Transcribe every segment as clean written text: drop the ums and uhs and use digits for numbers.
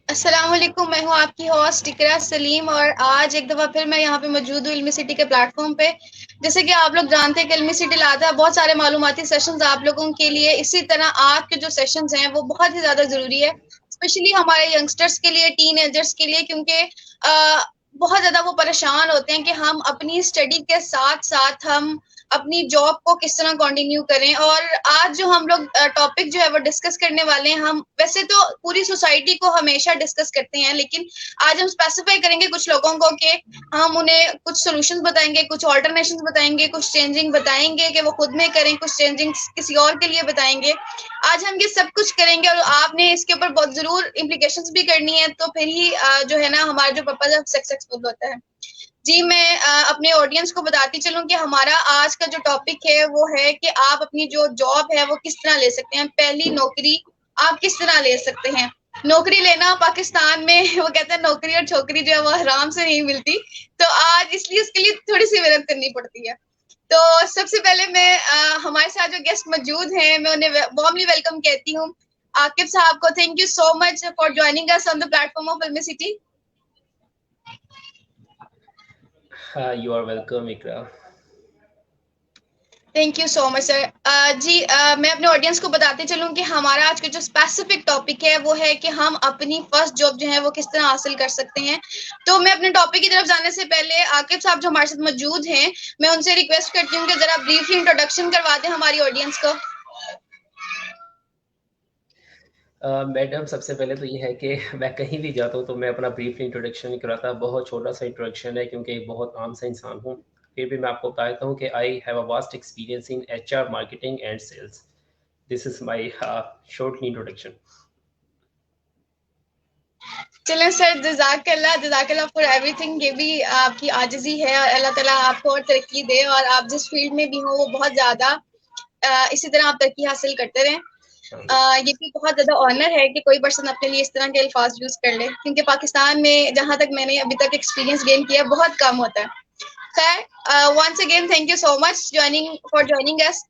अस्सलाम वालेकुम, मैं हूँ आपकी होस्ट इकरा सलीम और आज एक दफ़ा फिर मैं यहाँ पे मौजूद हूँ इल्मी सिटी के प्लेटफॉर्म पे। जैसे कि आप लोग जानते हैं कि इल्मी सिटी लाता है बहुत सारे मालूमाती सेशंस आप लोगों के लिए। इसी तरह आज के जो सेशंस हैं वो बहुत ही ज़्यादा ज़रूरी है, स्पेशली हमारे यंगस्टर्स के लिए, टीनेजर्स के लिए, क्योंकि बहुत ज़्यादा वो परेशान होते हैं कि हम अपनी स्टडी के साथ-साथ हम अपनी जॉब को किस तरह कंटिन्यू करें। और आज जो हम लोग टॉपिक जो है वो डिस्कस करने वाले हैं, हम वैसे तो पूरी सोसाइटी को हमेशा डिस्कस करते हैं, लेकिन आज हम स्पेसिफाई करेंगे कुछ लोगों को कि हम उन्हें कुछ सॉल्यूशंस बताएंगे, कुछ ऑल्टरनेशंस बताएंगे, कुछ चेंजिंग बताएंगे कि वो खुद में करें, कुछ चेंजिंग किसी और के लिए बताएंगे। आज हम ये सब कुछ करेंगे और आपने इसके ऊपर बहुत जरूर इम्प्लीकेशंस भी करनी है, तो फिर ही जो है ना हमारा जो पर्पज है सक्सेसफुल होता है। जी, मैं अपने ऑडियंस को बताती चलूँ कि हमारा आज का जो टॉपिक है वो है कि आप अपनी जो जॉब है वो किस तरह ले सकते हैं। पहली नौकरी आप किस तरह ले सकते हैं। नौकरी लेना पाकिस्तान में वो कहते हैं नौकरी और छोकरी जो है वो हराम से नहीं मिलती, तो आज इसलिए उसके लिए थोड़ी सी मेहनत करनी पड़ती है। तो सबसे पहले मैं हमारे साथ जो गेस्ट मौजूद हैं मैं उन्हें वार्मली वेलकम कहती हूँ। आकिब साहब को thank you so much for joining us on the platform of Filmi City. You are welcome, Ikra. Thank you so much sir. जी, मैं अपने ऑडियंस को बताते चलूं कि हमारा आज का जो स्पेसिफिक टॉपिक है वो है कि हम अपनी फर्स्ट जॉब जो है वो किस तरह हासिल कर सकते हैं। तो मैं अपने टॉपिक की तरफ जाने से पहले आकिब साहब जो हमारे साथ मौजूद हैं, मैं उनसे रिक्वेस्ट करती हूँ कि जरा ब्रीफली इंट्रोडक्शन करवा दें हमारी ऑडियंस को। मैडम, सबसे पहले तो ये है कि मैं कहीं भी जाता हूँ तो मैं अपना ब्रीफली इंट्रोडक्शन नहीं कराता। बहुत छोटा सा इंट्रोडक्शन है क्योंकि एक बहुत आम सा इंसान हूँ। फिर भी मैं आपको बता देता हूँ कि I have a vast experience in HR marketing and sales. This is my shortly introduction. चलें सर, जज़ाकल्लाह फॉर एवरीथिंग। ये भी आपकी आजिज़ी है और अल्लाह ताला आपको और तरक्की दे और आप जिस फील्ड में भी हो वो बहुत ज़्यादा इसी तरह आप तरक्की हासिल करते रहें। ये भी बहुत ज़्यादा ऑनर है कि कोई पर्सन अपने लिए इस तरह के अल्फाज यूज़ कर ले, क्योंकि पाकिस्तान में जहाँ तक मैंने अभी तक एक्सपीरियंस गेन किया बहुत कम होता है। खैर, once again thank you so much joining us.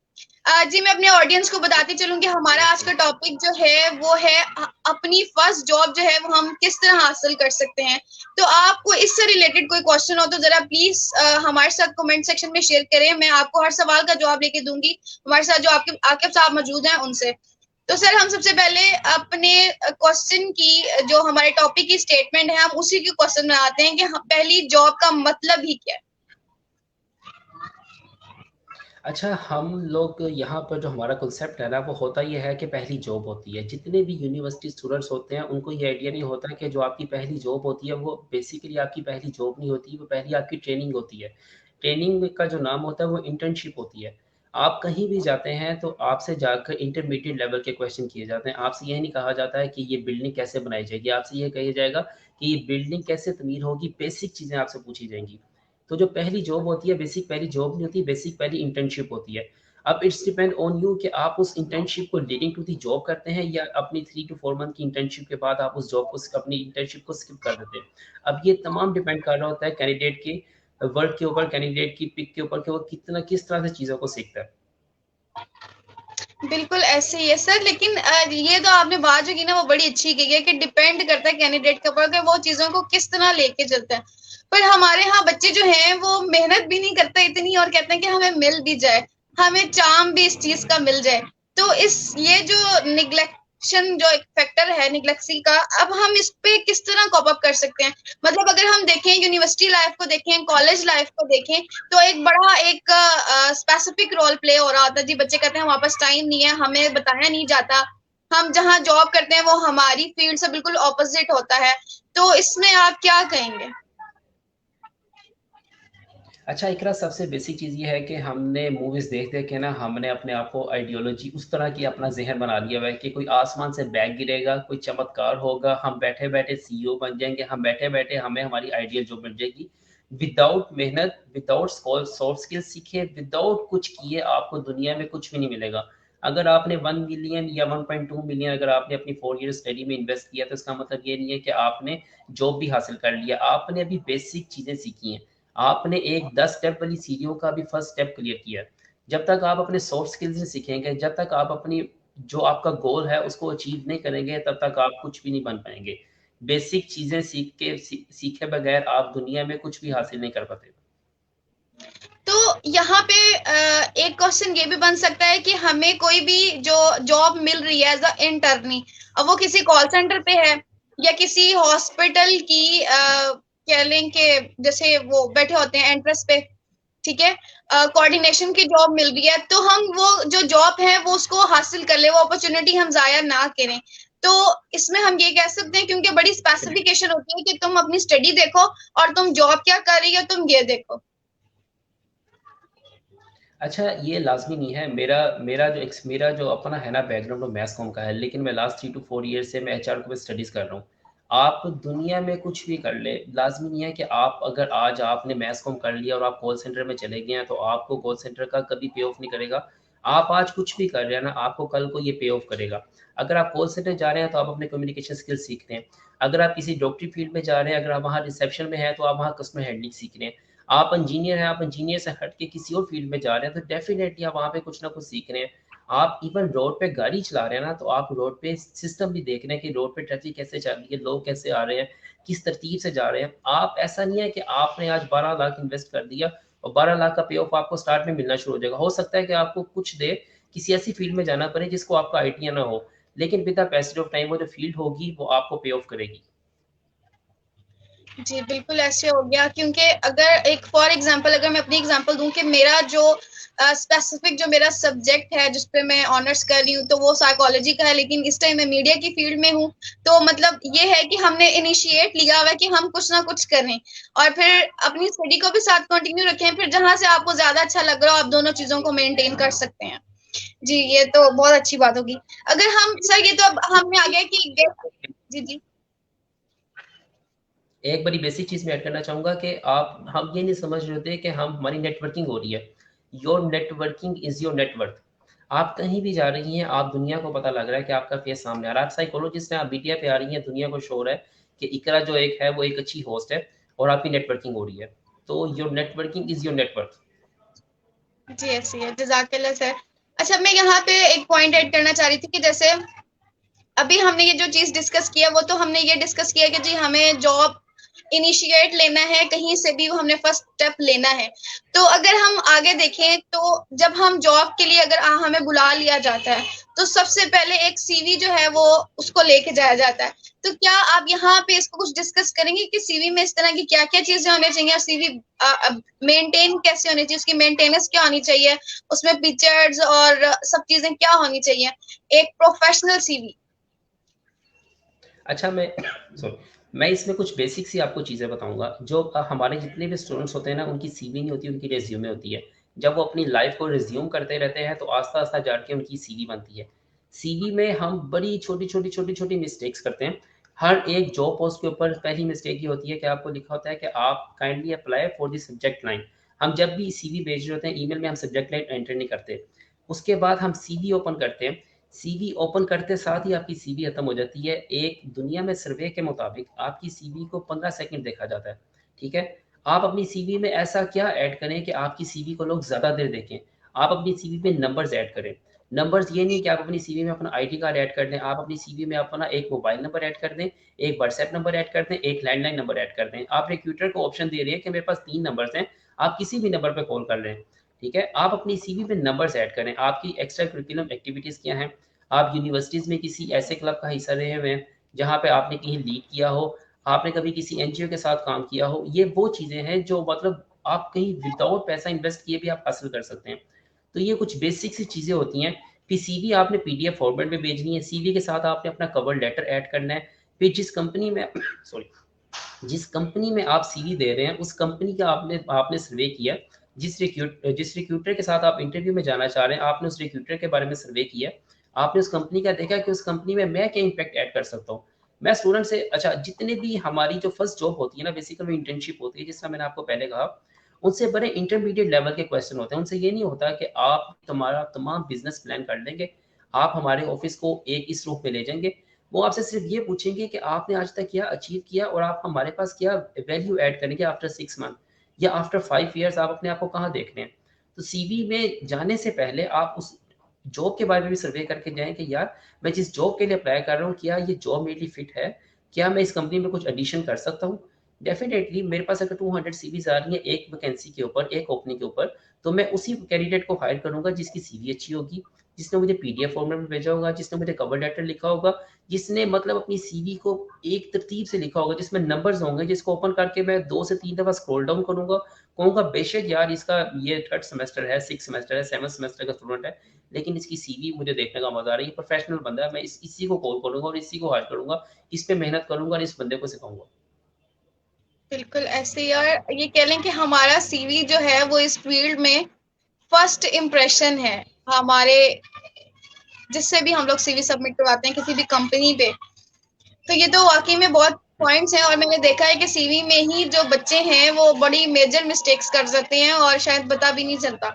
जी, मैं अपने ऑडियंस को बताती चलूं कि हमारा आज का टॉपिक जो है वो है अपनी फर्स्ट जॉब जो है वो हम किस तरह हासिल कर सकते हैं। तो आपको इससे रिलेटेड कोई क्वेश्चन हो तो जरा प्लीज हमारे साथ कमेंट सेक्शन में शेयर करें। मैं आपको हर सवाल का जवाब लेके दूंगी हमारे साथ जो आपके आकिब साहब मौजूद हैं उनसे। तो सर, हम सबसे पहले अपने क्वेश्चन की जो हमारे टॉपिक की स्टेटमेंट है हम उसी की क्वेश्चन में आते हैं कि पहली जॉब का मतलब ही क्या है। अच्छा, हम लोग यहाँ पर जो हमारा कंसेप्ट है ना, वो होता ये है कि पहली जॉब होती है। जितने भी यूनिवर्सिटी स्टूडेंट्स होते हैं उनको ये आइडिया नहीं होता कि जो आपकी पहली जॉब होती है वो बेसिकली आपकी पहली जॉब नहीं होती, वो पहली आपकी ट्रेनिंग होती है। ट्रेनिंग का जो नाम होता है वो इंटर्नशिप होती है। आप कहीं भी जाते हैं तो आपसे जाकर इंटरमीडिएट लेवल के क्वेश्चन किए जाते हैं। आपसे यह नहीं कहा जाता है कि ये बिल्डिंग कैसे बनाई जाएगी, आपसे ये कहा जाएगा कि ये बिल्डिंग कैसे तमीर होगी। बेसिक चीज़ें आपसे पूछी जाएंगी। तो जो पहली जॉब होती है, बेसिक पहली जॉब नहीं होती, बेसिक पहली इंटर्नशिप होती है। अब इट्स डिपेंड ऑन यू कि आप उस इंटर्नशिप को लीडिंग टू दी जॉब करते हैं या अपनी 3 to 4 मंथ की इंटर्नशिप के बाद आप उस जॉब को अपनी इंटर्नशिप को स्किप कर देते हैं। अब ये तमाम डिपेंड कर रहा होता है कैंडिडेट के वर्क के ऊपर, कैंडिडेट की पिक के ऊपर कि वो कितना किस तरह से चीज़ों को सीखता है। बिल्कुल ऐसे ही है सर, लेकिन ये तो आपने बात जो की ना वो बड़ी अच्छी की है कि डिपेंड करता है कैंडिडेट के ऊपर कि वो चीजों को किस तरह लेके चलता है। पर हमारे यहाँ बच्चे जो हैं वो मेहनत भी नहीं करते इतनी और कहते हैं कि हमें मिल भी जाए, हमें चाम भी इस चीज का मिल जाए। तो इस ये जो निग्लेक्शन जो एक फैक्टर है निग्लेक्सी का, अब हम इस पे किस तरह कॉप अप कर सकते हैं। मतलब अगर हम देखें यूनिवर्सिटी लाइफ को देखें, कॉलेज लाइफ को देखें, तो एक बड़ा एक स्पेसिफिक रोल प्ले हो रहा होता है। जी, बच्चे कहते हैं हमारे पास टाइम नहीं है, हमें बताया नहीं जाता। हम जहाँ जॉब करते हैं वो हमारी फील्ड से बिल्कुल ऑपोजिट होता है। तो इसमें आप क्या कहेंगे। अच्छा इकरा, सबसे बेसिक चीज़ ये है कि हमने मूवीज़ देख देख के ना हमने अपने आप को आइडियोलॉजी उस तरह की अपना जहन बना लिया हुआ है कि कोई आसमान से बैग गिरेगा, कोई चमत्कार होगा, हम बैठे बैठे CEO बन जाएंगे, हम बैठे बैठे हमें हमारी आइडियल जॉब मिल जाएगी। विदाउट मेहनत, विदाउट सॉफ्ट स्किल सीखे, विदाउट कुछ किए आपको दुनिया में कुछ भी नहीं मिलेगा। अगर आपने 1 मिलियन या 1.2 मिलियन अगर आपने अपनी 4 ईयर स्टडी में इन्वेस्ट किया तो इसका मतलब ये नहीं है कि आपने जॉब भी हासिल कर लिया। आपने अभी बेसिक चीज़ें सीखी हैं। आपने एक 10 स्टेप वाली सीढ़ियों का भी फर्स्ट स्टेप क्लियर किया है। जब तक आप अपने सॉफ्ट स्किल्स नहीं सीखेंगे, जब तक आप अपनी जो आपका गोल है उसको अचीव नहीं करेंगे, तब तक आप कुछ भी नहीं बन पाएंगे। बेसिक चीज़ें सीखे बगैर आप दुनिया में कुछ भी हासिल नहीं कर पाते। तो यहाँ पे एक क्वेश्चन ये भी बन सकता है कि हमें कोई भी जो जॉब मिल रही है एज अ इंटर्नी, अब वो किसी कॉल सेंटर पे है या किसी हॉस्पिटल की कह लें कि जैसे वो बैठे होते हैं एंट्रेंस पे, ठीक है, कोऑर्डिनेशन की जॉब मिल रही है, तो हम वो जो जॉब है वो उसको हासिल कर ले, वो अपॉर्चुनिटी हम जाया ना करें। तो इसमें हम ये कह सकते हैं, क्योंकि बड़ी स्पेसिफिकेशन होती है कि तुम अपनी स्टडी देखो और तुम जॉब क्या कर रही हो तुम ये देखो। अच्छा, ये लाज़मी नहीं है। मेरा जो अपना है ना बैकग्राउंड वो मैथ्स कॉम का है, लेकिन मैं लास्ट 3 टू 4 ईयर से मैं एचआर को स्टडीज़ कर रहा हूँ। आप दुनिया में कुछ भी कर लें, लाज़मी नहीं है कि आप अगर आज आपने मैथ्स कॉम कर लिया और आप कॉल सेंटर में चले गए हैं, तो आपको कॉल सेंटर का कभी पे ऑफ नहीं करेगा। आप आज कुछ भी कर रहे हैं ना, आपको कल को ये पे ऑफ करेगा। अगर आप कॉल सेंटर जा रहे हैं, तो आप अपने कम्युनिकेशन स्किल्स सीख रहे हैं। अगर आप किसी डॉक्टरी फील्ड में जा रहे हैं, अगर आप वहाँ रिसेप्शन में हैं, तो आप वहाँ कस्टमर हैंडलिंग सीख रहे हैं। आप इंजीनियर हैं, आप इंजीनियर से हट के किसी और फील्ड में जा रहे हैं, तो डेफ़िनेटली आप वहाँ पे कुछ ना कुछ सीख रहे हैं। आप इवन रोड पे गाड़ी चला रहे हैं ना, तो आप रोड पे सिस्टम भी देख रहे हैं कि रोड पे ट्रैफ़िक कैसे चल रही है, लोग कैसे आ रहे हैं, किस तरतीब से जा रहे हैं। आप ऐसा नहीं है कि आपने आज 12 लाख इन्वेस्ट कर दिया और 12 लाख का पे ऑफ आपको स्टार्ट में मिलना शुरू हो जाएगा। हो सकता है कि आपको कुछ देर किसी ऐसी फील्ड में जाना पड़े जिसको आपका आइडिया ना हो, लेकिन with the passage of time वो जो फील्ड होगी, वो आपको पे ऑफ करेगी। जी, बिल्कुल ऐसे हो गया, क्योंकि अगर एक फॉर एग्जांपल अगर मैं अपनी एग्जांपल दूं कि मेरा जो स्पेसिफिक जो मेरा सब्जेक्ट है जिस पे मैं ऑनर्स कर रही हूँ, तो वो साइकोलॉजी का है, लेकिन इस टाइम मैं मीडिया की फील्ड में हूँ। तो मतलब ये है कि हमने इनिशिएट लिया हुआ है कि हम कुछ ना कुछ करें और फिर अपनी स्टडी को भी साथ कंटिन्यू रखें, फिर जहां से आपको ज्यादा अच्छा लग रहा हो आप दोनों चीजों को मेंटेन कर सकते हैं। जी, ये तो बहुत अच्छी बात होगी। अगर हम सर ये तो अब हमने आ गया कि जी जी। एक बड़ी बेसिक चीज़ मैं ऐड करना चाहूँगा कि आप हम ये नहीं समझ रहे होते कि हम हमारी नेटवर्किंग हो रही है। Your networking is your net worth. आप कहीं भी जा रही हैं, आप दुनिया को पता लग रहा है कि आपका फेस सामने आ रहा है। आप साइकोलॉजिस्ट हैं, आप मीडिया पे आ रही हैं, दुनिया को शो हो रहा है कि इकरा जो एक है, वो एक अच्छी होस्ट है और आपकी नेटवर्किंग हो रही है। तो your networking is your net. जी, ऐसी है, जज़ाकल्लाह सर। अच्छा, मैं यहाँ पे एक पॉइंट ऐड करना चाह रही थी कि जैसे अभी हमने ये जो चीज़ डिस्कस किया, वो तो हमने ये डिस्कस किया कि जी हमें जॉब इनिशिएट लेना है, कहीं से भी वो हमने फर्स्ट स्टेप लेना है। तो अगर हम आगे देखें, तो जब हम जॉब के लिए अगर हमें बुला लिया जाता है, तो सबसे पहले एक सीवी जो है वो उसको लेके जाया जाता है। तो क्या आप यहाँ पे इसको कुछ डिस्कस करेंगे कि सीवी में इस तरह की क्या-क्या चीज़ें होनी चाहिए और सीवी मेंटेन कैसे होनी चाहिए, उसकी मेंटेनेंस क्या होनी चाहिए, उसमें पिक्चर्स और सब चीज़ें क्या होनी चाहिए, एक प्रोफेशनल सीवी? अच्छा, मैं सॉरी, मैं इसमें कुछ बेसिक सी आपको चीज़ें बताऊँगा। जो हमारे जितने भी स्टूडेंट्स होते हैं ना, उनकी सीवी नहीं होती, उनकी रिज़्यूमे होती है। जब वो अपनी लाइफ़ को रिज़्यूम करते रहते हैं, तो आस्ता-आस्ता जाके उनकी सीवी बनती है। सीवी में हम बड़ी छोटी-छोटी, छोटी-छोटी मिस्टेक्स करते हैं। हर एक जॉब पोस्ट के ऊपर पहली मिस्टेक ये होती है कि आपको लिखा होता है कि आप kindly apply for the subject line. हम जब भी सीवी भेज रहे होते हैं, ईमेल में हम सब्जेक्ट लाइन एंटर नहीं करते। उसके बाद हम सीवी ओपन करते हैं। सीवी ओपन करते साथ ही आपकी सीवी खत्म हो जाती है। एक दुनिया में सर्वे के मुताबिक आपकी सीवी को 15 सेकंड देखा जाता है, ठीक है? आप अपनी सीवी में ऐसा क्या ऐड करें कि आपकी सीवी को लोग ज़्यादा देर देखें? आप अपनी सीवी में नंबर्स ऐड करें। नंबर्स ये नहीं कि आप अपनी सीवी में अपना आईडी कार्ड ऐड कर दें, आप अपनी सीवी में अपना एक मोबाइल नंबर ऐड कर दें, एक व्हाट्सएप नंबर ऐड कर दें, एक लैंडलाइन नंबर ऐड कर दें। आप रिक्रूटर को ऑप्शन दे रहे हैं कि मेरे पास 3 नंबर्स हैं, आप किसी भी नंबर पे कॉल कर लें, ठीक है? आप अपनी सीवी में नंबर्स ऐड करें, आपकी एक्स्ट्रा करिकुलम एक्टिविटीज़ क्या हैं? आप यूनिवर्सिटीज़ में किसी ऐसे क्लब का हिस्सा रहे हुए हैं, जहाँ पे आपने कहीं लीड किया हो, आपने कभी किसी एनजीओ के साथ काम किया हो, ये वो चीज़ें हैं जो मतलब आप कहीं विदाउट पैसा इन्वेस्ट किए भी आप हासिल कर सकते हैं। तो ये कुछ बेसिक सी चीज़ें होती हैं। फिर सीवी आपने पीडीएफ फॉर्मेट में भेजनी है, सीवी के साथ आपने अपना कवर लेटर ऐड करना है। फिर जिस कंपनी में सॉरी जिस कंपनी में आप सीवी दे रहे हैं, उस कंपनी का आपने आपने सर्वे किया। जिस रिक्रूटर के साथ आप इंटरव्यू में जाना चाह रहे हैं, आपने उस रिक्रूटर के बारे में सर्वे किया। आपने उस कंपनी का देखा कि उस कंपनी में मैं क्या इम्पैक्ट ऐड कर सकता हूँ। मैं स्टूडेंट से अच्छा जितने भी हमारी जो फर्स्ट जॉब होती है ना, बेसिकली इंटर्नशिप होती है, जिस तरह मैंने आपको पहले कहा, उनसे बड़े इंटरमीडिएट लेवल के क्वेश्चन होते हैं। उनसे ये नहीं होता कि आप तुम्हारा तमाम बिज़नेस प्लान कर लेंगे, आप हमारे ऑफ़िस को एक इस रूप में ले जाएँगे। वो आपसे सिर्फ़ ये पूछेंगे कि आपने आज तक क्या अचीव किया और आप हमारे पास क्या वैल्यू ऐड करेंगे आफ्टर 6 मंथ या आफ्टर 5 इयर्स आप अपने आप को कहाँ देख रहे हैं। तो सीवी में जाने से पहले आप उस जॉब के बारे में भी सर्वे करके जाएँ कि यार मैं जिस जॉब के लिए अप्लाई कर रहा हूँ, क्या ये जॉब मेरे लिए फिट है? क्या मैं इस कंपनी में कुछ एडिशन कर सकता हूँ? डेफ़िनेटली मेरे पास अगर 200 सीवीज़ आ रही हैं एक वैकेंसी के ऊपर, एक ओपनिंग के ऊपर, तो मैं उसी कैंडिडेट को हायर करूँगा जिसकी सीवी अच्छी होगी, जिसने मुझे पीडीएफ फॉर्मेट में भेजा होगा, जिसने मुझे कवर लेटर लिखा होगा, जिसने मतलब अपनी सीवी को एक तरतीब से लिखा होगा, जिसमें नंबर्स होंगे, जिसको ओपन करके मैं 2 से 3 दफ़ा स्क्रॉल डाउन करूँगा, कहूँगा बेशक यार इसका ये 3rd सेमेस्टर है, 6th सेमेस्टर है, 7th सेमेस्टर का स्टूडेंट है, लेकिन इसकी सीवी मुझे देखने का मज़ा आ रहा है, ये प्रोफेशनल बंदा है, मैं इसी को कॉल करूँगा और इसी को हायर करूँगा, इस पे मेहनत करूँगा और इस बंदे को सिखाऊँगा। बिल्कुल ऐसे ही। और ये कह लें कि हमारा सीवी जो है वो इस फील्ड में फर्स्ट इम्प्रेशन है हमारे, जिससे भी हम लोग सीवी सबमिट करवाते हैं किसी भी कंपनी पे। तो ये तो वाकई में बहुत पॉइंट्स हैं, और मैंने देखा है कि सीवी में ही जो बच्चे हैं वो बड़ी मेजर मिस्टेक्स कर जाते हैं और शायद पता भी नहीं चलता।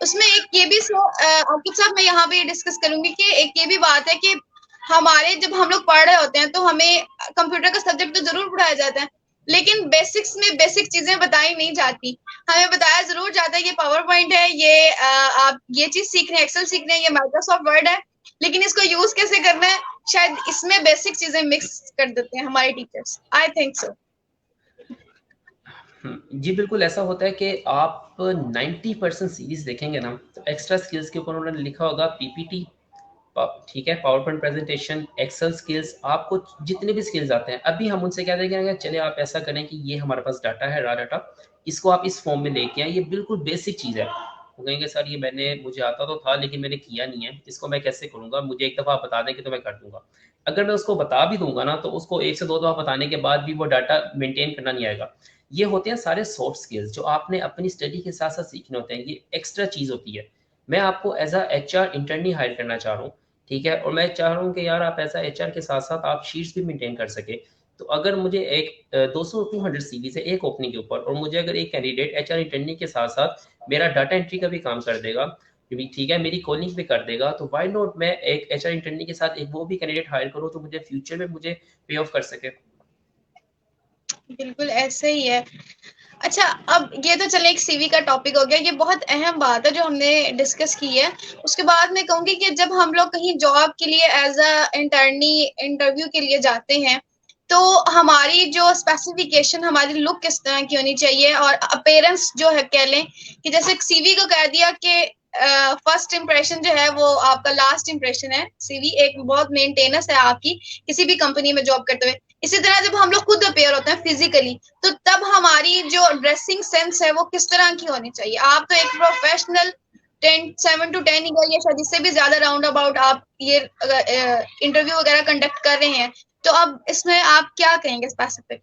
उसमें एक ये भी आकिब साहब, मैं यहाँ पे डिस्कस करूंगी कि एक ये भी बात है कि हमारे जब हम लोग पढ़ रहे होते हैं तो हमें कंप्यूटर का सब्जेक्ट तो जरूर पढ़ाया जाता है, लेकिन बेसिक्स में बेसिक चीजें बताई नहीं जाती। हमें बताया जरूर जाता है ये पावर पॉइंट है, ये आप ये चीज सीख रहे हैं, एक्सेल सीख रहे हैं, ये माइक्रोसॉफ्ट वर्ड है, लेकिन इसको यूज कैसे करना है शायद इसमें बेसिक चीजें मिक्स कर देते हैं हमारे टीचर्स। I think so. जी, बिल्कुल ऐसा होता है कि आप 90% सीरीज़ देखेंगे ना, तो एक्स्ट्रा स्किल्स के ऊपर उन्होंने लिखा होगा पीपीटी, ठीक है, PowerPoint presentation, Excel skills, आपको जितने भी स्किल्स आते हैं, अभी हम उनसे क्या देखेंगे, चलिए आप ऐसा करें कि ये हमारे पास डाटा है, रॉ डाटा, इसको आप इस फॉर्म में लेके आएँ, ये बिल्कुल बेसिक चीज़ है। वो कहेंगे सर ये मुझे आता तो था लेकिन मैंने किया नहीं है, इसको मैं कैसे करूँगा? मुझे एक दफ़ा आप बता देंगे तो मैं कर दूँगा। अगर मैं उसको बता भी दूँगा ना, तो उसको 1 से 2 दफ़ा बताने के बाद भी वो डाटा मेंटेन करना नहीं आएगा। ये होते हैं सारे सॉफ्ट स्किल्स जो आपने अपनी स्टडी के साथ-साथ सीखने होते हैं, ये एक्स्ट्रा चीज़ होती है। मैं आपको एज़ अ एचआर इंटर्न ही हायर करना चाह रहा हूँ, ठीक है? और मैं चाह रहा हूँ कि यार आप एज़ अ एचआर के साथ-साथ आप शीट्स भी मेंटेन कर सकें। तो अगर मुझे 200-200 सीवी से एक ओपनिंग के ऊपर और मुझे अगर एक कैंडिडेट एचआर इंटर्नी के साथ-साथ मेरा डाटा एंट्री का भी काम कर देगा, ठीक है, मेरी कॉलिंग भी कर देगा, तो व्हाई नॉट मैं एक एचआर इंटर्नी के साथ एक वो भी कैंडिडेट हायर करूँ, तो मुझे फ्यूचर में मुझे पे ऑफ कर सके। बिल्कुल ऐसे ही है। अच्छा, अब ये तो चले एक सीवी का टॉपिक हो गया, ये बहुत अहम बात है जो हमने डिस्कस की है। उसके बाद मैं कहूँगी कि जब हम लोग कहीं जॉब के लिए एज़ अ इंटर्नी इंटरव्यू के लिए जाते हैं, तो हमारी जो स्पेसिफिकेशन, हमारी लुक किस तरह की होनी चाहिए, और अपीयरेंस जो है कह लें कि जैसे सीवी को कह दिया कि फर्स्ट इंप्रेशन जो है वो आपका लास्ट इंप्रेशन है। सीवी एक बहुत मेंटेनेंस है आपकी किसी भी कंपनी में जॉब करते हुए। इसी तरह जब हम लोग खुद अपेयर होते हैं फिजिकली, तो तब हमारी जो ड्रेसिंग सेंस है वो किस तरह की होनी चाहिए। आप तो एक प्रोफेशनल 7 to 10 ईयर या शायद इससे भी ज्यादा राउंड अबाउट आप ये इंटरव्यू वगैरह कंडक्ट कर रहे हैं, तो अब इसमें आप क्या कहेंगे स्पेसिफिक?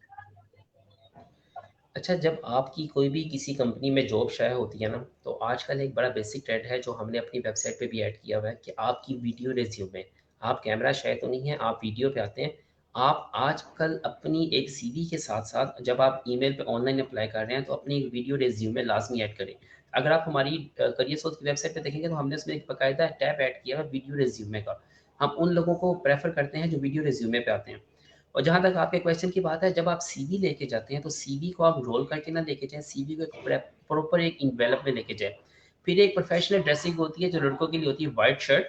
अच्छा, जब आपकी कोई भी किसी कंपनी में जॉब शाये होती है ना, तो आजकल एक बड़ा बेसिक ट्रेंड है जो हमने अपनी वेबसाइट पे भी ऐड किया हुआ है कि आपकी वीडियो रिज़्यूमे, आप कैमरा शाय तो नहीं है, आप वीडियो पे आते हैं। आप आजकल अपनी एक सीवी के साथ-साथ जब आप ईमेल पे ऑनलाइन अप्लाई कर रहे हैं, तो अपनी एक वीडियो रिज़्यूमे लाज़मी ऐड करें। अगर आप हमारी करियर सोच की वेबसाइट पे देखेंगे तो हमने उसमें एक बाकायदा टैब ऐड किया है वीडियो रिज़्यूमे का। हम उन लोगों को प्रेफ़र करते हैं जो वीडियो रिज़्यूमे पे आते हैं। और जहाँ तक आपके क्वेश्चन की बात है, जब आप सीवी लेके जाते हैं, तो सीवी को आप रोल करके ना लेके जाएँ, सीवी को एक प्रॉपर एक एनवेलप में लेके जाएँ। फिर एक प्रोफेशनल ड्रेसिंग होती है, जो लड़कों के लिए होती है व्हाइट शर्ट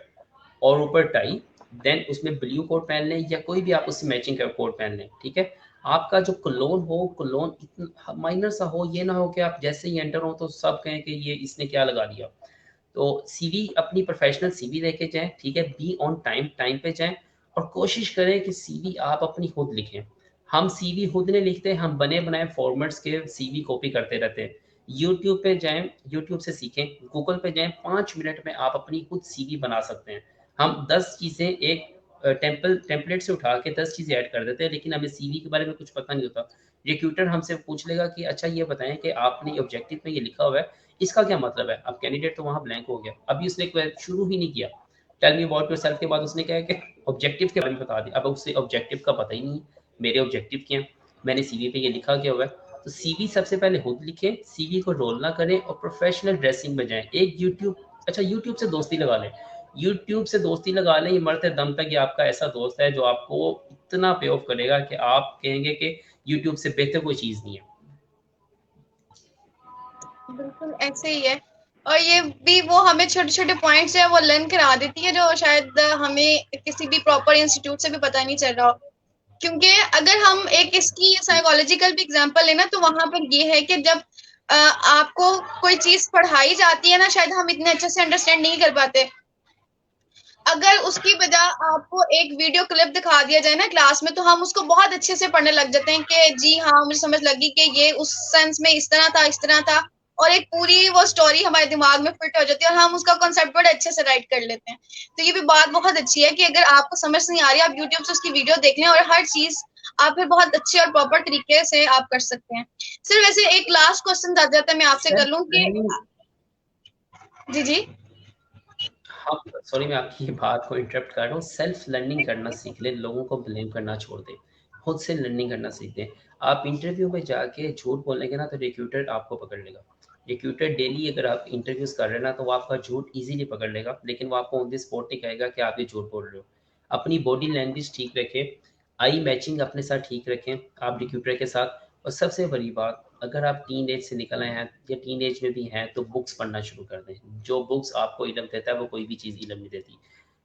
और ऊपर टाई, देन उसमें ब्लू कोट पहन लें या कोई भी आप उससे मैचिंग का कोट पहन लें, ठीक है? आपका जो कोलोन हो, कोलोन इतना माइनर सा हो, ये ना हो कि आप जैसे ही एंटर हो, तो सब कहें कि ये इसने क्या लगा दिया। तो सीवी अपनी प्रोफेशनल सीवी लेके जाएँ, ठीक है? बी ऑन टाइम, टाइम पे जाएँ और कोशिश करें कि सीवी आप अपनी खुद लिखें। हम सीवी खुद नहीं लिखते, हम बने-बनाए फॉर्मेट्स के सीवी कॉपी करते रहते हैं। यूट्यूब पे जाएँ, यूट्यूब से सीखें, गूगल पे जाएँ, 5 मिनट में आप अपनी खुद सीवी बना सकते हैं। हम 10 चीज़ें एक टेम्पलेट से उठा के 10 चीज़ें ऐड कर देते हैं, लेकिन हमें सीवी के बारे में कुछ पता नहीं होता। रिक्रूटर हमसे पूछ लेगा कि अच्छा ये बताएँ कि आपने ऑब्जेक्टिव में ये लिखा हुआ है, इसका क्या मतलब है? अब कैंडिडेट तो वहाँ ब्लैंक हो गया। अभी उसने शुरू ही नहीं किया। टेल मी अबाउट योरसेल्फ के बाद उसने क्या है कि ऑब्जेक्टिव के बारे में बता दिया। अब उसे ऑब्जेक्टिव का पता ही नहीं है, मेरे ऑब्जेक्टिव क्या हैं? मैंने सीवी पे ये लिखा क्या हुआ है? तो सीवी सबसे पहले खुद लिखें, सीवी को रोल ना करें और प्रोफेशनल ड्रेसिंग में जाएँ। एक यूट्यूब से दोस्ती लगा लें। यूट्यूब से दोस्ती लगा लें, ये मरते दम तक ये आपका ऐसा दोस्त है जो आपको इतना पे ऑफ करेगा कि आप कहेंगे कि यूट्यूब से बेहतर कोई चीज़ नहीं है। बिल्कुल ऐसे ही है। और ये भी वो हमें छोटे-छोटे पॉइंट्स हैं वो लर्न करा देती है, जो शायद हमें किसी भी प्रॉपर इंस्टीट्यूट से भी पता नहीं चल रहा हो। क्योंकि अगर हम एक इसकी साइकोलॉजिकल भी एग्जांपल लेना तो वहां पर ये है कि जब आपको कोई चीज पढ़ाई जाती है ना, शायद हम इतने अच्छे से अंडरस्टैंड नहीं कर पाते। अगर उसकी बजाय आपको एक वीडियो क्लिप दिखा दिया जाए ना क्लास में, तो हम उसको बहुत अच्छे से पढ़ने लग जाते हैं कि जी हाँ, मुझे समझ लगी कि ये उस सेंस में इस तरह था, इस तरह था, और एक पूरी वो स्टोरी हमारे दिमाग में फिट हो जाती है और हम उसका कॉन्सेप्ट बड़े अच्छे से राइट कर लेते हैं। तो ये भी बात बहुत अच्छी है कि अगर आपको समझ नहीं आ रही, आप यूट्यूब से उसकी वीडियो देख लें और हर चीज आप फिर बहुत अच्छे और प्रॉपर तरीके से आप कर सकते हैं। सर वैसे एक लास्ट क्वेश्चन जाते जाते मैं आपसे कर सेल्फ लूं कि लर्निंग। जी जी। हम सॉरी, मैं आपकी बात को इंटरप्ट कर रहा हूँ। सेल्फ लर्निंग करना सीख लें, लोगों को ब्लेम करना छोड़ दें, खुद से लर्निंग करना सीख लें। आप इंटरव्यू में जाके झूठ बोलेंगे ना तो रिक्रूटर आपको पकड़ लेगा। रिक्रूटर डेली अगर आप इंटरव्यूज कर रहे हैं ना तो वो आपका झूठ इजीली पकड़ लेगा, लेकिन वो आपको ऑन द स्पॉट नहीं कहेगा कि आप ये झूठ बोल रहे हो। अपनी बॉडी लैंग्वेज ठीक रखें, आई मैचिंग अपने साथ ठीक रखें आप रिक्रूटर के साथ। और सबसे बड़ी बात, अगर आप टीन एज से निकल आए हैं या टीन एज में भी हैं तो बुक्स पढ़ना शुरू कर दें। जो बुक्स आपको इल्म देता है वो कोई भी चीज़ इल्म नहीं देती।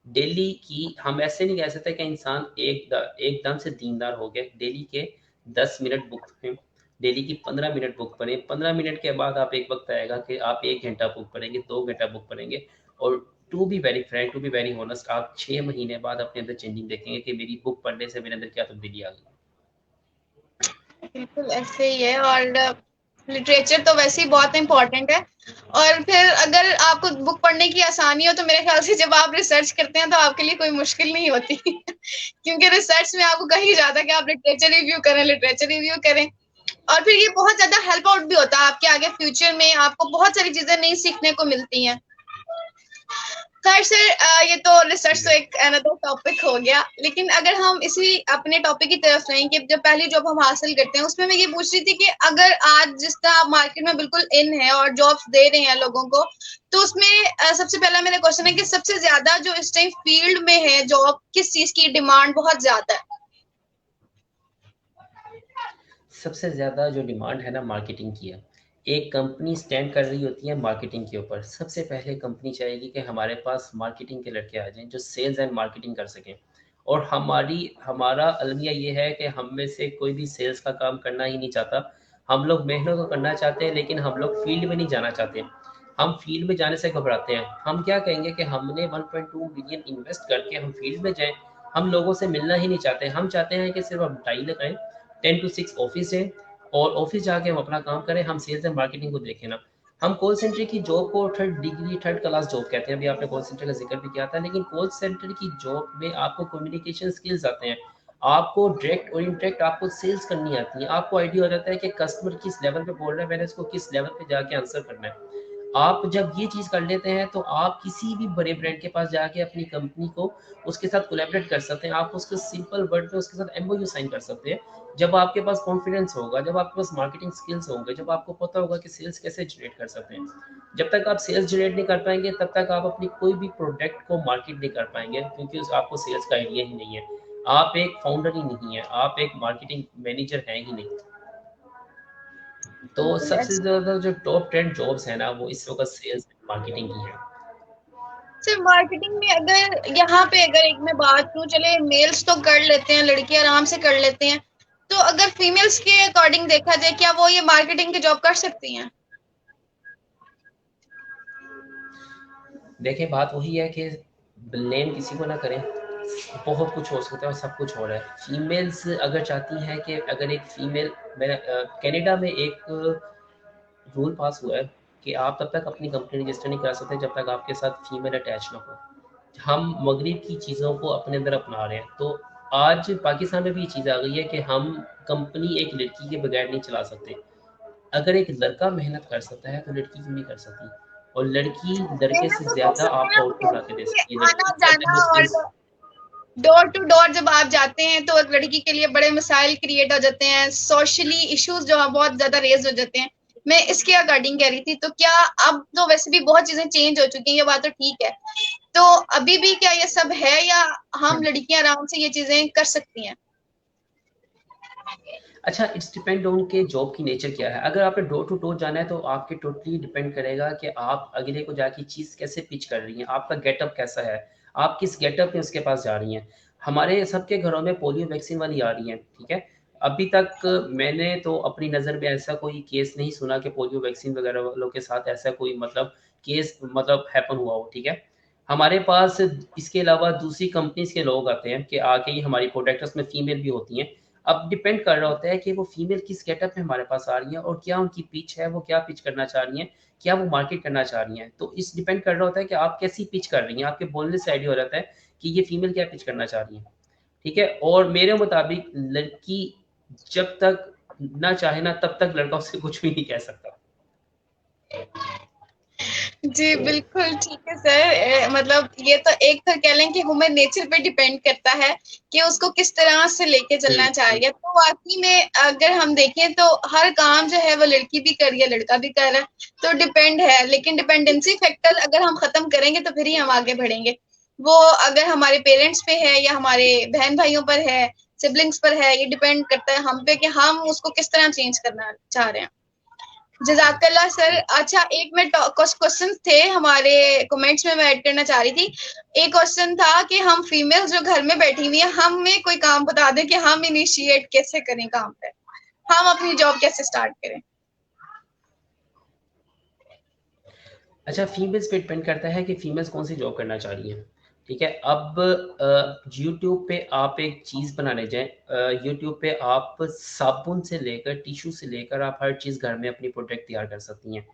डेली की हम ऐसे नहीं कह सकते कि इंसान एकदम से दीनदार हो गया। डेली के 10 मिनट बुक पढ़ें, डेली की 15 मिनट बुक पढ़ें। 15 मिनट के बाद आप एक वक्त आएगा कि आप 1 घंटा बुक पढ़ेंगे, 2 घंटा बुक पढ़ेंगे। और to be very frank, to be very honest, आप 6 महीने बाद अपने अंदर चेंजिंग देखेंगे कि मेरी बुक पढ़ने से मेरे अंदर क्या तब्दीली आ गई। बिल्कुल ऐसे ही है। और लिटरेचर तो वैसे ही बहुत इंपॉर्टेंट है। और फिर अगर आपको बुक पढ़ने की आसानी हो तो मेरे ख्याल से जब आप रिसर्च करते हैं तो आपके लिए कोई मुश्किल नहीं होती क्योंकि रिसर्च में आपको कही जाता है कि आप लिटरेचर रिव्यू करें, लिटरेचर रिव्यू करें। और फिर ये बहुत ज्यादा हेल्प आउट भी होता है आपके आगे फ्यूचर में, आपको बहुत सारी चीजें नई सीखने को मिलती हैं। खैर सर, ये तो रिसर्च तो एक अनदर टॉपिक हो गया, लेकिन अगर हम इसी अपने टॉपिक की तरफ रहें कि जब पहली जॉब हम हासिल करते हैं, उसमें मैं ये पूछ रही थी कि अगर आज जिस तरह आप मार्केट में बिल्कुल इन है और जॉब्स दे रहे हैं लोगों को, तो उसमें सबसे पहला मेरा क्वेश्चन है कि सबसे ज्यादा जो इस टाइम फील्ड में है जॉब, किस चीज की डिमांड बहुत ज्यादा है? सबसे ज़्यादा जो डिमांड है ना मार्केटिंग की है। एक कंपनी स्टैंड कर रही होती है मार्केटिंग के ऊपर। सबसे पहले कंपनी चाहेगी कि हमारे पास मार्केटिंग के लड़के आ जाएँ जो सेल्स एंड मार्केटिंग कर सकें। और हमारा अलमिया ये है कि हम में से कोई भी सेल्स का काम करना ही नहीं चाहता। हम लोग मेहनत तो करना चाहते हैं लेकिन हम लोग फील्ड में नहीं जाना चाहते। हम फील्ड में जाने से घबराते हैं। हम क्या कहेंगे कि हमने 1.2 बिलियन इन्वेस्ट करके हम फील्ड में जाएँ। हम लोगों से मिलना ही नहीं चाहते। हम चाहते हैं कि सिर्फ हम टाई लगाएँ, 10 to 6 ऑफिस है और ऑफिस जाके हम अपना काम करें। हम सेल्स एंड मार्केटिंग को देखें ना। हम कॉल सेंटर की जॉब को third degree third class job कहते हैं। अभी आपने कॉल सेंटर का जिक्र भी किया था, लेकिन कॉल सेंटर की जॉब में आपको कम्युनिकेशन स्किल्स आते हैं। आपको डायरेक्ट और इनडायरेक्ट आपको सेल्स करनी आती है। आपको आइडिया हो जाता है कि कस्टमर किस लेवल पे बोल रहा है, मैंने इसको किस लेवल पे जाके आंसर करना है। आप जब ये चीज़ कर लेते हैं तो आप किसी भी बड़े ब्रांड के पास जाके अपनी कंपनी को उसके साथ कोलैबोरेट कर सकते हैं। आप उसको सिंपल वर्ड में उसके साथ एमओयू साइन कर सकते हैं। जब आपके पास कॉन्फिडेंस होगा, जब आपके पास मार्केटिंग स्किल्स होंगे, जब आपको पता होगा कि सेल्स कैसे जनरेट कर सकते हैं। जब तक आप सेल्स जनरेट नहीं कर पाएंगे तब तक आप अपनी कोई भी प्रोडक्ट को मार्केट नहीं कर पाएंगे, क्योंकि उस आपको सेल्स का आइडिया ही नहीं है। आप एक फाउंडर ही नहीं है, आप एक मार्केटिंग मैनेजर हैं ही नहीं। तो बिल्कुल सबसे ऐसे। ज़्यादा जो टॉप 10 जॉब्स हैं ना वो इस वक्त सेल्स मार्केटिंग की है। सिर्फ मार्केटिंग में अगर यहाँ पे अगर एक मैं बात करूँ, चले मेल्स तो कर लेते हैं, लड़कियां आराम से कर लेते हैं, तो अगर फीमेल्स के अकॉर्डिंग देखा जाए, क्या वो ये मार्केटिंग की जॉब कर सकती हैं? देखिए बात वही है कि ब्लेम किसी को ना करें। बहुत कुछ हो सकता है और सब कुछ हो रहा है। फीमेल्स अगर चाहती हैं कि अगर एक फीमेल, मैंने कनाडा में एक रूल पास हुआ है कि आप तब तक अपनी कंपनी रजिस्टर नहीं करा सकते जब तक आपके साथ फीमेल अटैच ना हो। हम मगरिब की चीज़ों को अपने अंदर अपना रहे हैं। तो आज पाकिस्तान में भी ये चीज़ आ गई है कि हम कंपनी एक लड़की के बगैर नहीं चला सकते। अगर एक लड़का मेहनत कर सकता है तो लड़की क्यों नहीं कर सकती। और लड़की लड़के मेहनत से तो कर ज़्यादा सकते हैं, आपको हम आउटपुट ला कहते के दे हैं सकती है। कि आना लड़की के अंदर जाना वो और स्किल्स। डोर टू डोर जब आप जाते हैं तो एक लड़की के लिए बड़े मसाइल क्रिएट हो जाते हैं, सोशली इश्यूज जो है बहुत ज्यादा रेज हो जाते हैं। मैं इसके अकॉर्डिंग कह रही थी, तो क्या अब तो वैसे भी बहुत चीजें चेंज हो चुकी हैं, ये बात तो ठीक है, तो अभी भी क्या ये सब है या हम लड़कियां आराम से ये चीजें कर सकती हैं? अच्छा, इट्स डिपेंड ऑन के जॉब की नेचर क्या है। अगर आपने डोर टू डोर जाना है तो आपके टोटली डिपेंड करेगा कि आप अगले को जाके चीज़ कैसे पिच कर रही हैं, आपका गेटअप कैसा है, आप किस गेटअप में उसके पास जा रही हैं। हमारे सबके घरों में पोलियो वैक्सीन वाली आ रही है, ठीक है? अभी तक मैंने तो अपनी नज़र में ऐसा कोई केस नहीं सुना कि पोलियो वैक्सीन वगैरह वालों के साथ ऐसा कोई मतलब केस मतलब हैपन हुआ हो, ठीक है? हमारे पास इसके अलावा दूसरी कंपनीज़ के लोग आते हैं कि आके ही हमारी प्रोडक्ट उसमें फीमेल भी होती हैं। अब डिपेंड कर रहा होता है कि वो फीमेल किस गेटअप में हमारे पास आ रही हैं और क्या उनकी पिच है, वो क्या पिच करना चाह रही हैं, क्या वो मार्केट करना चाह रही हैं। तो इस डिपेंड कर रहा होता है कि आप कैसी पिच कर रही हैं, आपके बोलने से आइडिया हो जाता है कि ये फीमेल क्या पिच करना चाह रही हैं। ठीक है? और मेरे मुताबिक लड़की जब तक ना चाहे ना तब तक लड़का उससे कुछ भी नहीं कह सकता। जी, बिल्कुल ठीक है सर। मतलब ये तो एक तो कह लें कि ह्यूमन नेचर पे डिपेंड करता है कि उसको किस तरह से लेके चलना चाह हुँ। रही है। तो वाक़ई में अगर हम देखें तो हर काम जो है वो लड़की भी कर रही है, लड़का भी कर रहा है, तो डिपेंड है। लेकिन डिपेंडेंसी फैक्टर अगर हम ख़त्म करेंगे तो फिर ही हम आगे बढ़ेंगे। वो अगर हमारे पेरेंट्स पे है या हमारे बहन-भाइयों पर है, सिबलिंग्स पर है, ये डिपेंड करता है हम पे कि हम उसको किस तरह चेंज करना चाह रहे हैं। जज़ाकल्लाह सर। अच्छा, एक मैं कुछ क्वेश्चन थे हमारे कमेंट्स में मैं ऐड करना चाह रही थी। एक क्वेश्चन था कि हम फीमेल्स जो घर में बैठी हुई हैं, हमें कोई काम बता दें कि हम इनिशिएट कैसे करें काम पे? हम अपनी जॉब कैसे स्टार्ट करें? अच्छा, फीमेल्स पे डिपेंड करता है कि फीमेल्स कौन-सी जॉब करना चाह रही हैं, ठीक है? अब यूट्यूब पे आप एक चीज़ बनाने जाएँ यूट्यूब पे आप साबुन से लेकर, टिश्यू से लेकर आप हर चीज़ घर में अपनी प्रोडक्ट तैयार कर सकती हैं।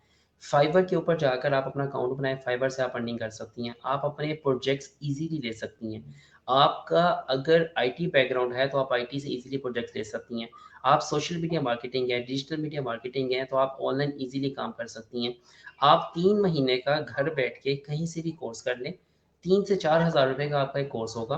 फाइवर के ऊपर जाकर आप अपना अकाउंट बनाएँ, फाइवर से आप अर्निंग कर सकती हैं। आप अपने प्रोजेक्ट्स ईज़िली ले सकती हैं। आपका अगर आईटी बैकग्राउंड है, तो आप आईटी से ईज़िली प्रोजेक्ट्स ले सकती हैं। आप सोशल मीडिया मार्केटिंग है, डिजिटल मीडिया मार्केटिंग है, तो आप ऑनलाइन ईज़िली काम कर सकती हैं। आप 3 महीने का घर बैठ के कहीं से भी कोर्स कर लें, 3 से 4,000 रुपए का आपका एक कोर्स होगा।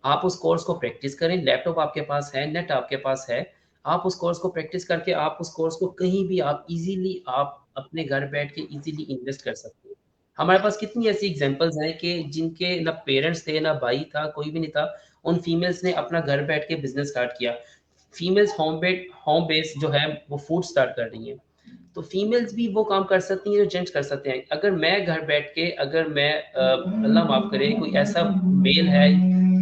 आप उस कोर्स को प्रैक्टिस करें, लैपटॉप आपके पास है, नेट आपके पास है, आप उस कोर्स को प्रैक्टिस करके आप उस कोर्स को कहीं भी आप ईज़िली आप अपने घर बैठ के ईज़िली इन्वेस्ट कर सकते हैं। हमारे पास कितनी ऐसी एग्ज़ाम्पल्स हैं कि जिनके ना पेरेंट्स थे, ना भाई था, कोई भी नहीं था, उन फीमेल्स ने अपना घर बैठ के बिज़नेस स्टार्ट किया। फीमेल्स होम बेस्ड जो है वो फूड स्टार्ट कर रही हैं। तो फीमेल्स भी वो काम कर सकती हैं जो जेंट्स कर सकते हैं। अगर मैं घर बैठ के अगर मैं अल्लाह माफ़ करे कोई ऐसा मेल है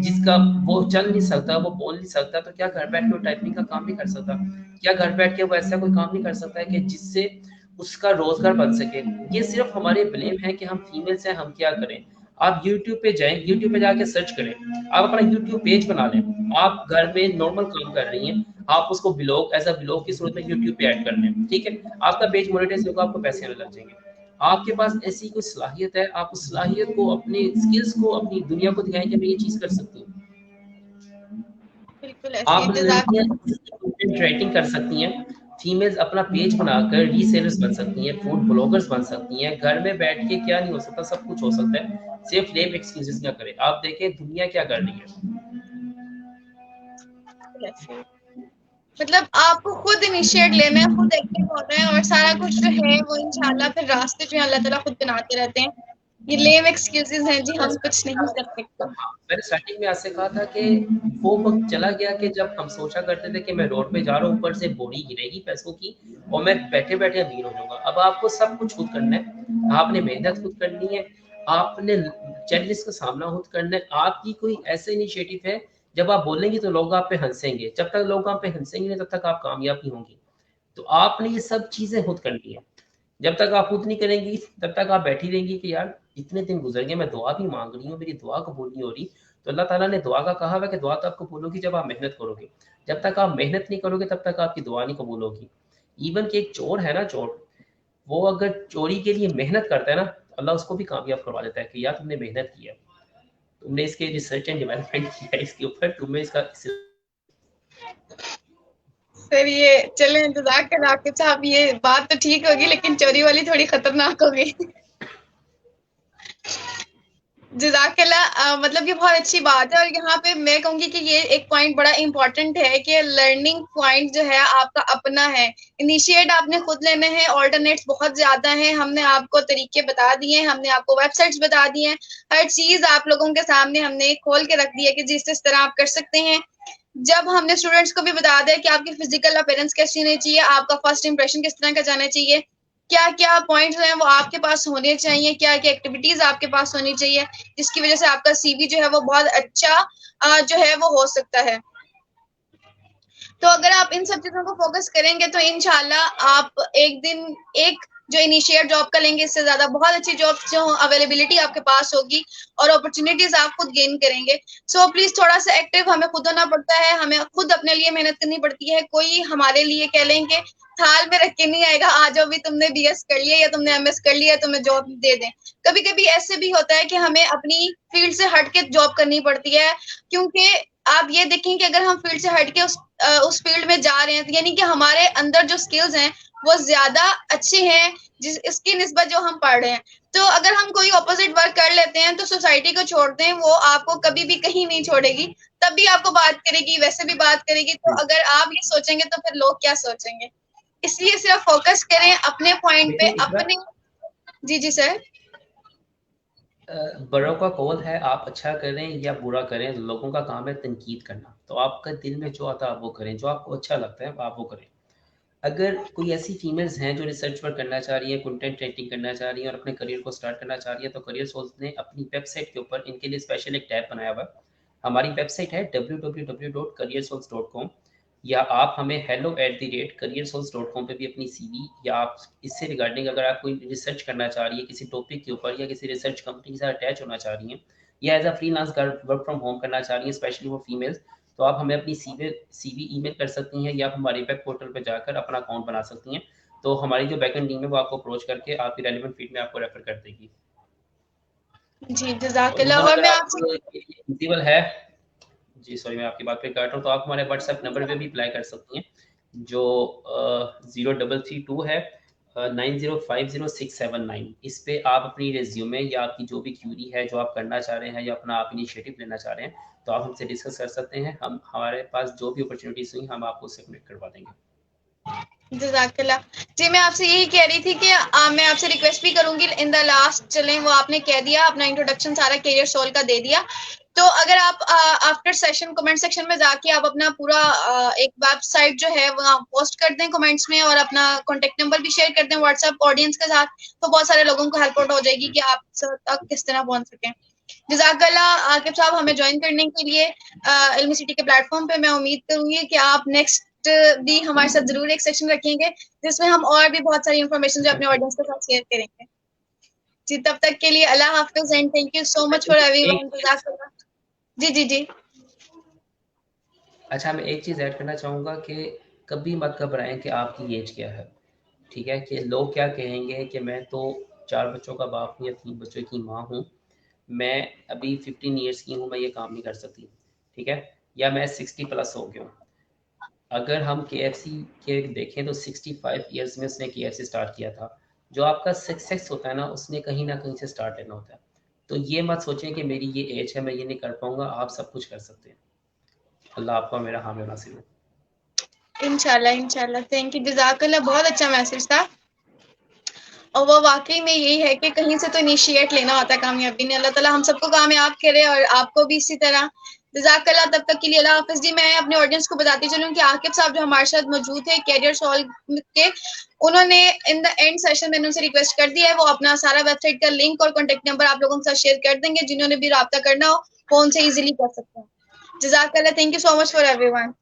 जिसका वो चल नहीं सकता, वो बोल नहीं सकता, तो क्या घर बैठ के वो टाइपिंग का काम नहीं कर सकता? क्या घर बैठ के वो ऐसा कोई काम नहीं कर सकता है कि जिससे उसका रोज़गार बन सके? ये सिर्फ़ हमारे ब्लेम है कि हम फीमेल्स हैं, हम क्या करें? आप यूट्यूब पे जाएँ, यूट्यूब पे जाके सर्च करें। आप अपना यूट्यूब पेज बना लें। आप घर में नॉर्मल काम कर रही हैं, आप उसको ब्लॉग एज़ अ ब्लॉग की सूरत में यूट्यूब पे ऐड कर लें, ठीक है? आपका पेज मोनेटाइज़ होगा, आपको पैसे आने लग जाएँगे। आपके पास ऐसी कोई सलाहियत है, आप उस सलाहियत को, अपनी स्किल्स को, अपनी दुनिया को दिखाएँ कि मैं ये चीज़ कर सकती हूँ। बिल्कुल ऐसे ही आप लड़कियाँ जज़ाकल्लाह। कंटेंट राइटिंग कर सकती हैं, फीमेल्स अपना पेज बनाकर रीसेलर्स बन सकती हैं, फूड ब्लॉगर्स बन सकती हैं। घर में बैठ के क्या नहीं हो सकता, सब कुछ हो सकता है। सिर्फ लेम एक्सक्यूज़ेज़ ना करें। आप देखें दुनिया क्या कर रही है। मतलब आपको खुद इनिशिएट लेना है, खुद एक्टिव होना है और सारा कुछ जो है वो इंशाल्लाह फिर रास्ते जो है अल्लाह ताला खुद बनाते रहते हैं। ये लेम एक्सक्यूज़ेज़ हैं जी, हम कुछ नहीं कर सकते। हाँ, मैंने स्टार्टिंग में आपसे कहा था कि वो वक़्त चला गया कि जब हम सोचा करते थे कि मैं रोड पे जा रहा हूँ, ऊपर से बोरी गिरेगी पैसों की और मैं बैठे-बैठे अमीर हो जाऊँगा। अब आपको सब कुछ खुद करना है, आपने मेहनत खुद करनी है, आपने चैलेंजेस का सामना खुद करना है। आपकी कोई ऐसा इनिशिएटिव है, जब आप बोलेंगी तो लोग आप पे हँसेंगे, जब तक लोग आप पे हँसेंगे नहीं, तब तक आप कामयाब नहीं होंगी। तो आपने ये सब चीज़ें खुद करनी है। जब तक आप खुद नहीं करेंगी, तब तक आप बैठी रहेंगी कि यार इतने दिन गुज़र गए, मैं दुआ भी माँग रही हूँ, मेरी दुआ कबूल नहीं हो रही। तो अल्लाह ताला ने दुआ का कहा हुआ है कि दुआ तो आप कबूल होगी जब आप मेहनत करोगे। जब तक आप मेहनत नहीं करोगे, तब तक आपकी दुआ नहीं कबूल होगी। इवन कि एक चोर है ना चोर, वो अगर चोरी के लिए मेहनत करता है ना, तो अल्लाह उसको भी कामयाब करवा देता है कि यार तुमने मेहनत की है, तुमने इसके रिसर्च एंड डेवलपमेंट किया है इसके ऊपर, तुम्हें इसका फिर ये चलें जज़ाकल्लाह आपके साहब, ये बात तो ठीक होगी लेकिन चोरी वाली थोड़ी खतरनाक होगी। जज़ाकल्लाह। मतलब ये बहुत अच्छी बात है और यहाँ पे मैं कहूँगी कि ये एक पॉइंट बड़ा इम्पोर्टेंट है कि लर्निंग पॉइंट जो है आपका अपना है। इनिशिएट आपने खुद लेने हैं, ऑल्टरनेट्स बहुत ज़्यादा हैं, हमने आपको तरीके बता दिए हैं, हमने आपको वेबसाइट्स बता दी हैं, हर चीज़ आप लोगों के सामने हमने खोल के रख दी है कि जिस तरह आप कर सकते हैं। जब हमने स्टूडेंट्स को भी बता दिया कि आपकी फिजिकल अपीयरेंस कैसी होनी चाहिए, आपका फर्स्ट इंप्रेशन किस तरह का जाना चाहिए, क्या क्या पॉइंट्स हैं वो आपके पास होने चाहिए, क्या क्या एक्टिविटीज आपके पास होनी चाहिए, जिसकी वजह से आपका सीवी जो है वो बहुत अच्छा जो है वो हो सकता है। तो अगर आप इन सब चीजों को फोकस करेंगे तो इंशाल्लाह आप एक दिन एक जो इनिशिएट जॉब का लेंगे, इससे ज्यादा बहुत अच्छी जॉब जो अवेलेबिलिटी आपके पास होगी और अपॉर्चुनिटीज आप खुद गेन करेंगे। सो प्लीज थोड़ा सा एक्टिव हमें खुद होना पड़ता है, हमें खुद अपने लिए मेहनत करनी पड़ती है। कोई हमारे लिए कह लेंगे थाल में रख के नहीं आएगा, आज अभी तुमने बीएस कर लिया या तुमने एमएस कर लिया तुम्हें जॉब दे दें। कभी कभी ऐसे भी होता है कि हमें अपनी फील्ड से हट के जॉब करनी पड़ती है, क्योंकि आप ये देखें कि अगर हम फील्ड से हट के उस फील्ड में जा रहे हैं, तो यानी कि हमारे अंदर जो स्किल्स हैं वो ज्यादा अच्छे हैं जिस इसकी निस्बत जो हम पढ़ रहे हैं। तो अगर हम कोई ऑपोजिट वर्क कर लेते हैं तो सोसाइटी को छोड़ते हैं, वो आपको कभी भी कहीं नहीं छोड़ेगी, तब भी आपको बात करेगी, वैसे भी बात करेगी। तो अगर आप ये सोचेंगे तो फिर लोग क्या सोचेंगे। इसलिए सिर्फ फोकस करें अपने पॉइंट पे, देखिए इकरा, अपने। जी जी सर। बड़ों का कौल है आप अच्छा करें या बुरा करें, लोगों का काम है तनकीद करना। तो आपका दिल में जो आता है आप वो करें, जो आपको अच्छा लगता है आप वो करें। अगर कोई ऐसी फीमेल्स हैं जो रिसर्च वर्क करना चाह रही हैं, कंटेंट राइटिंग करना चाह रही हैं और अपने करियर को स्टार्ट करना चाह रही हैं, तो करियर सोल्स ने अपनी वेबसाइट के ऊपर इनके लिए स्पेशल एक टैब बनाया हुआ है। हमारी वेबसाइट है www.careersols.com, या आप हमें hello@careersols.com पे भी अपनी सीवी या आप इससे रिगार्डिंग अगर आप कोई रिसर्च करना चाह रही है किसी टॉपिक के ऊपर या किसी रिसर्च कंपनी के साथ अटैच होना चाह रही हैं या as a freelance work from home करना चाह रही हैं, स्पेशली वो फीमेल्स, तो आप हमें अपनी सीवी ईमेल कर सकती हैं या आप हमारे वेब पोर्टल पर जाकर अपना अकाउंट बना सकती हैं। तो हमारी जो बैकएंड टीम है वो आपको अप्रोच करके आपकी रेलिवेंट फील्ड में आपको रेफर कर देगी। जी और जज़ाकल्लाह। इवन और अगर मैं आपसे आपको एलिजिबल है, जी सॉरी मैं आपकी बात पे काट रहा हूँ, तो आप हमारे व्हाट्सएप नंबर पे भी अप्लाई कर सकती हैं, जो 0332 है 9050 679। इस पे आप अपनी रिज्यूमे या आपकी जो भी क्यूरी है जो आप करना चाह रहे हैं या अपना आप इनिशिएटिव लेना चाह रहे हैं, तो आप हमसे डिस्कस कर सकते हैं। हम हमारे पास जो भी अपॉर्चुनिटीज हुई हम आपको उससे कनेक्ट करवा देंगे। जज़ाकल्लाह। जी मैं आपसे यही कह रही थी कि मैं आपसे रिक्वेस्ट भी करूंगी इन द लास्ट, चलें वो आपने कह दिया, अपना इंट्रोडक्शन सारा करियर सोल का दे दिया। तो अगर आप आफ्टर सेशन कमेंट सेक्शन में जाके आप अपना पूरा एक वेबसाइट जो है वहाँ पोस्ट कर दें कमेंट्स में, और अपना कॉन्टेक्ट नंबर भी शेयर कर दें व्हाट्सएप ऑडियंस के साथ, तो बहुत सारे लोगों को हेल्प आउट हो जाएगी कि आप तक किस तरह पहुंच सकें। जज़ाकल्लाह आकिब साहब हमें ज्वाइन करने के लिए इल्मी सिटी के प्लेटफॉर्म पे। मैं उम्मीद करूंगी कि आप नेक्स्ट भी हमारे साथ जरूर एक सेक्शन रखेंगे जिसमें हम और भी बहुत सारी इन्फॉर्मेशन जो अपने ऑडियंस के साथ शेयर करेंगे। जी तब तक के लिए अल्लाह हाफिज and thank you so much for everyone. एक जज़ाकल्लाह। जी जी जी। अच्छा मैं एक चीज़ ऐड करना चाहूँगा कि कभी मत घबराएं कि आपकी एज क्या है। ठीक है कि लोग क्या कहेंगे कि मैं तो 4 बच्चों का बाप हूँ या 3 बच्चों की माँ हूँ, मैं अभी 15 ईयर्स की हूँ, मैं ये काम नहीं कर सकती। ठीक है, या मैं 60 प्लस हो गया हूँ। अगर हम केएफसी के देखें तो 65 ईयर्स में उसने केएफसी स्टार्ट किया था। जो आपका सक्सेस होता है ना उसने कहीं ना कहीं से स्टार्ट लेना होता है। तो ये मत सोचें कि मेरी ये एज है मैं ये नहीं कर पाऊंगा, आप सब कुछ कर सकते हैं। अल्लाह आपका मेरा हामी और नासिर हो। इंशाल्लाह इंशाल्लाह। थैंक यू जज़ाकल्लाह। बहुत अच्छा मैसेज था, और वो वाकई में यही है कि कहीं से तो इनिशिएट लेना होता है कामयाबी ने। अल्लाह ताला हम सबको कामयाब करे और आपको भी इसी तरह। जज़ाकल्लाह। तब तक के लिए अल्लाह हाफ़िज़। जी मैं अपने ऑडियंस को बताती चलूँ कि आकिब साहब जो हमारे साथ मौजूद थे कैरियर सॉल्व के, उन्होंने इन द एंड सेशन मैंने उनसे रिक्वेस्ट कर दिया है वो अपना सारा वेबसाइट का लिंक और कॉन्टेक्ट नंबर आप लोगों के साथ शेयर कर देंगे, जिन्होंने भी रब्ता करना हो वो उनसे ईजिली कर सकते हैं। जज़ाकल्लाह। Thank you so much for everyone.